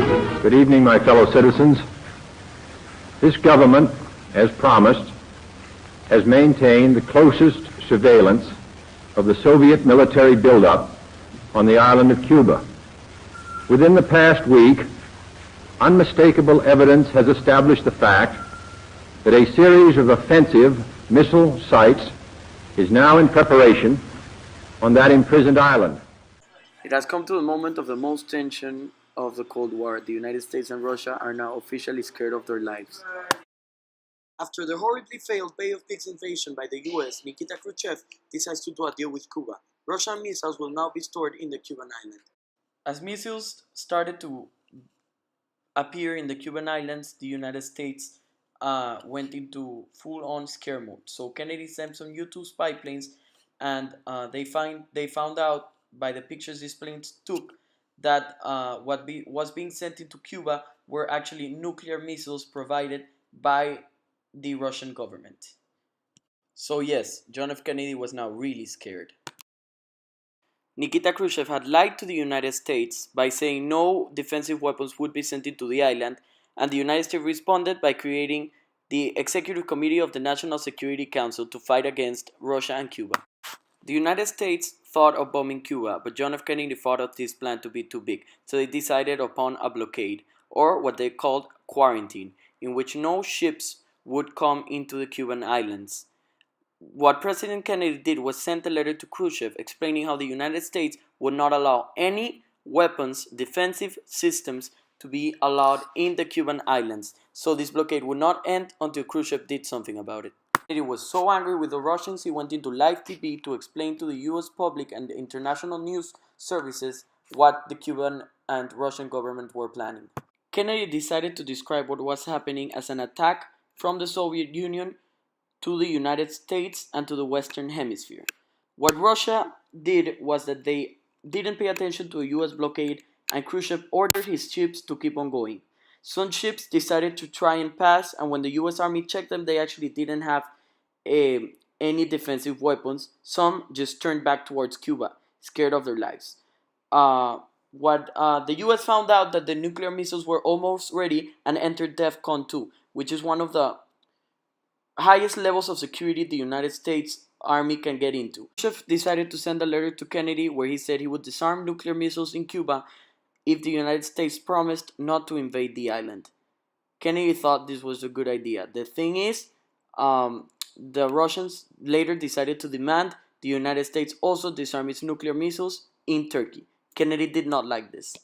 Good evening, my fellow citizens. This government, as promised, has maintained the closest surveillance of the Soviet military buildup on the island of Cuba. Within the past week, unmistakable evidence has established the fact that a series of offensive missile sites is now in preparation on that imprisoned island. It has come to the moment of the most tension of the Cold War. The United States and Russia are now officially scared of their lives. After the horribly failed Bay of Pigs invasion by the US, Nikita Khrushchev decides to do a deal with Cuba. Russian missiles will now be stored in the Cuban island. As missiles started to appear in the Cuban islands, the United States went into full-on scare mode. So Kennedy sent some U-2 spy planes, and they found out by the pictures these planes took that was being sent into Cuba were actually nuclear missiles provided by the Russian government. So yes, John F. Kennedy was now really scared. Nikita Khrushchev had lied to the United States by saying no defensive weapons would be sent into the island, and the United States responded by creating the Executive Committee of the National Security Council to fight against Russia and Cuba. The United States thought of bombing Cuba, but John F. Kennedy thought of this plan to be too big, so they decided upon a blockade, or what they called quarantine, in which no ships would come into the Cuban islands. What President Kennedy did was send a letter to Khrushchev explaining how the United States would not allow any weapons, defensive systems to be allowed in the Cuban islands, so this blockade would not end until Khrushchev did something about it. Kennedy was so angry with the Russians he went into live TV to explain to the US public and the international news services what the Cuban and Russian government were planning. Kennedy decided to describe what was happening as an attack from the Soviet Union to the United States and to the Western Hemisphere. What Russia did was that they didn't pay attention to a US blockade, and Khrushchev ordered his ships to keep on going. Some ships decided to try and pass, and when the US Army checked them, they actually didn't have any defensive weapons. Some just turned back towards Cuba, scared of their lives. The US found out that the nuclear missiles were almost ready and entered DEFCON 2, which is one of the highest levels of security the United States Army can get into. Khrushchev decided to send a letter to Kennedy where he said he would disarm nuclear missiles in Cuba if the United States promised not to invade the island. Kennedy thought this was a good idea. The thing is, the Russians later decided to demand the United States also disarm its nuclear missiles in Turkey. Kennedy did not like this.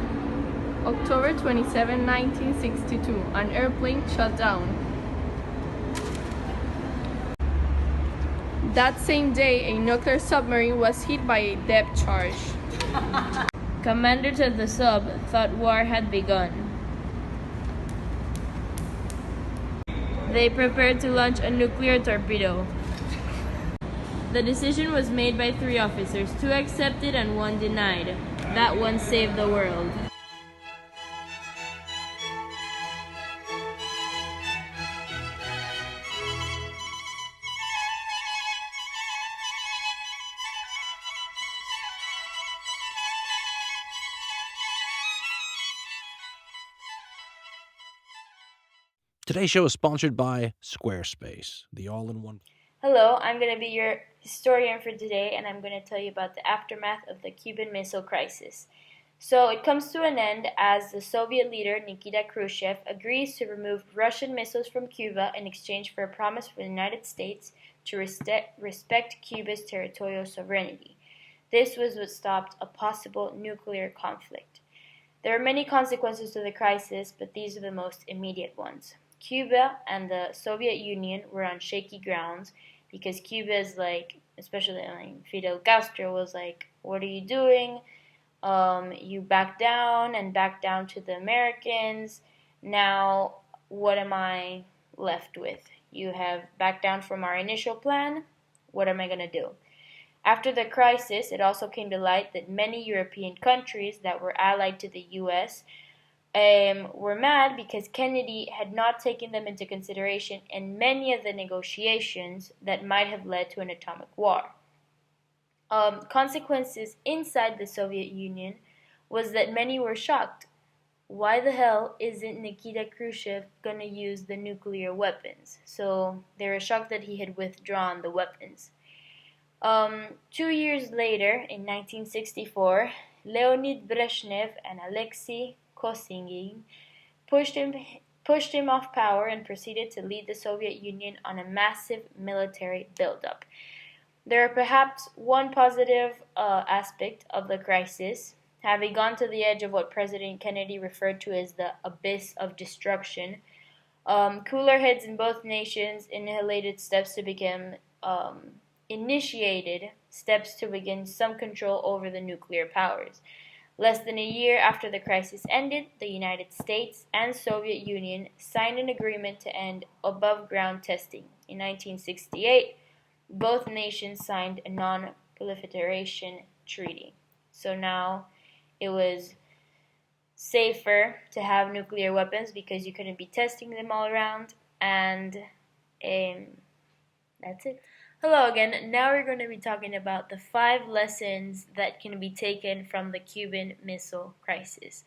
October 27, 1962, an airplane shut down. That same day, a nuclear submarine was hit by a depth charge. Commanders of the sub thought war had begun. They prepared to launch a nuclear torpedo. The decision was made by 3 officers, 2 accepted and 1 denied. That one saved the world. Today's show is sponsored by Squarespace, the all-in-one. Hello, I'm going to be your historian for today, and I'm going to tell you about the aftermath of the Cuban Missile Crisis. So it comes to an end as the Soviet leader Nikita Khrushchev agrees to remove Russian missiles from Cuba in exchange for a promise from the United States to respect Cuba's territorial sovereignty. This was what stopped a possible nuclear conflict. There are many consequences to the crisis, but these are the most immediate ones. Cuba and the Soviet Union were on shaky grounds because Cuba is especially Fidel Castro was like, what are you doing? You back down to the Americans. Now, what am I left with? You have backed down from our initial plan. What am I going to do? After the crisis, it also came to light that many European countries that were allied to the U.S. Were mad because Kennedy had not taken them into consideration in many of the negotiations that might have led to an atomic war. Consequences inside the Soviet Union was that many were shocked. why the hell isn't Nikita Khrushchev gonna use the nuclear weapons? So they were shocked that he had withdrawn the weapons. 2 years later, in 1964, Leonid Brezhnev and Alexei Kosygin pushed him off power and proceeded to lead the Soviet Union on a massive military buildup. There are perhaps one positive aspect of the crisis. Having gone to the edge of what President Kennedy referred to as the abyss of destruction, cooler heads in both nations initiated steps to begin some control over the nuclear powers. Less than a year after the crisis ended, the United States and Soviet Union signed an agreement to end above-ground testing. In 1968, both nations signed a non-proliferation treaty. So now it was safer to have nuclear weapons because you couldn't be testing them all around, and that's it. Hello again. Now we're going to be talking about the 5 lessons that can be taken from the Cuban Missile Crisis.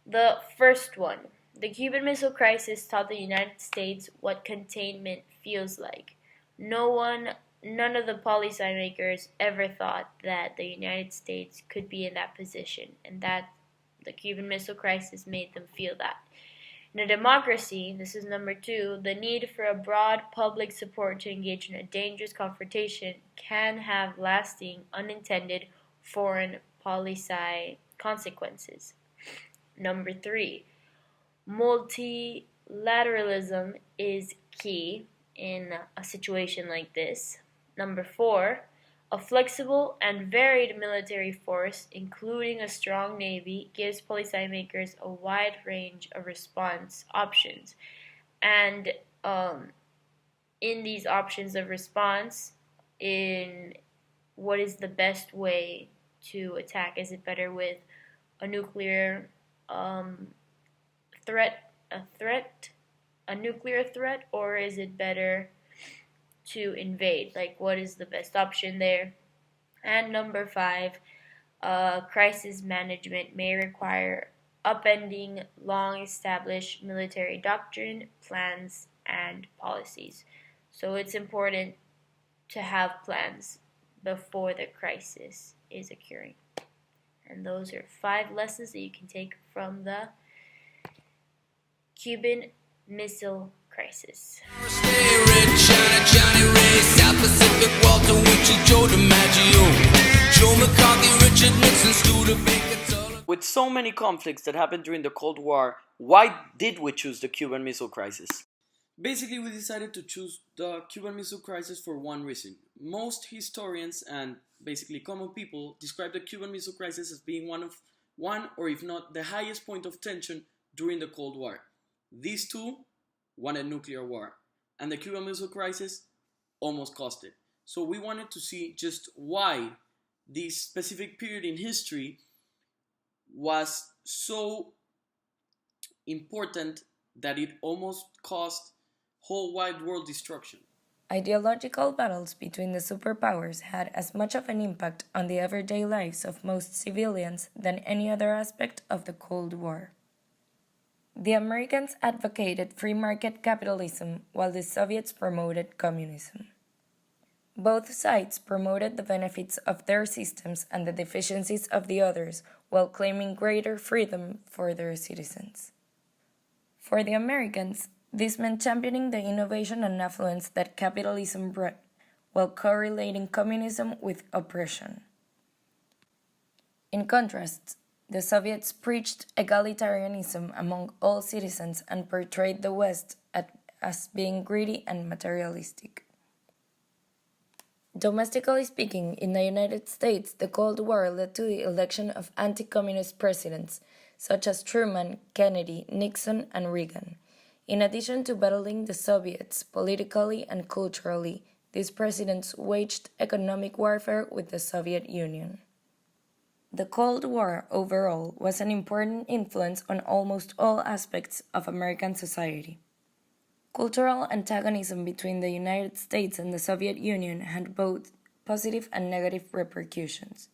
The first one, the Cuban Missile Crisis taught the United States what containment feels like. None of the policymakers ever thought that the United States could be in that position, and that the Cuban Missile Crisis made them feel that. In a democracy, this is number 2, the need for a broad public support to engage in a dangerous confrontation can have lasting, unintended foreign policy consequences. Number 3, multilateralism is key in a situation like this. Number 4, a flexible and varied military force, including a strong navy, gives policymakers a wide range of response options. And in these options of response, in what is the best way to attack? Is it better with a nuclear threat, or is it better to invade? Like, what is the best option there? And number 5, crisis management may require upending long-established military doctrine, plans, and policies. So it's important to have plans before the crisis is occurring. And those are 5 lessons that you can take from the Cuban Missile Crisis. With so many conflicts that happened during the Cold War, why did we choose the Cuban Missile Crisis? Basically, we decided to choose the Cuban Missile Crisis for one reason. Most historians and basically common people describe the Cuban Missile Crisis as being one, or if not the highest point of tension during the Cold War. These two wanted nuclear war, and the Cuban Missile Crisis almost caused it. So we wanted to see just why this specific period in history was so important that it almost caused whole wide world destruction. Ideological battles between the superpowers had as much of an impact on the everyday lives of most civilians than any other aspect of the Cold War. The Americans advocated free market capitalism while the Soviets promoted communism. Both sides promoted the benefits of their systems and the deficiencies of the others while claiming greater freedom for their citizens. For the Americans, this meant championing the innovation and affluence that capitalism brought, while correlating communism with oppression. In contrast, the Soviets preached egalitarianism among all citizens and portrayed the West as being greedy and materialistic. Domestically speaking, in the United States, the Cold War led to the election of anti-communist presidents such as Truman, Kennedy, Nixon, and Reagan. In addition to battling the Soviets politically and culturally, these presidents waged economic warfare with the Soviet Union. The Cold War overall was an important influence on almost all aspects of American society. Cultural antagonism between the United States and the Soviet Union had both positive and negative repercussions.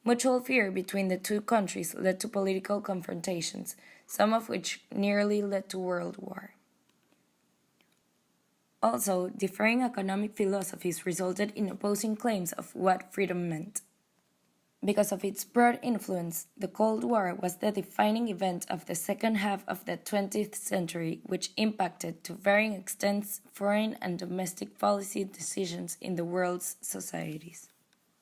Mutual fear between the two countries led to political confrontations, some of which nearly led to World War. Also, differing economic philosophies resulted in opposing claims of what freedom meant. Because of its broad influence, the Cold War was the defining event of the second half of the 20th century, which impacted to varying extents foreign and domestic policy decisions in the world's societies.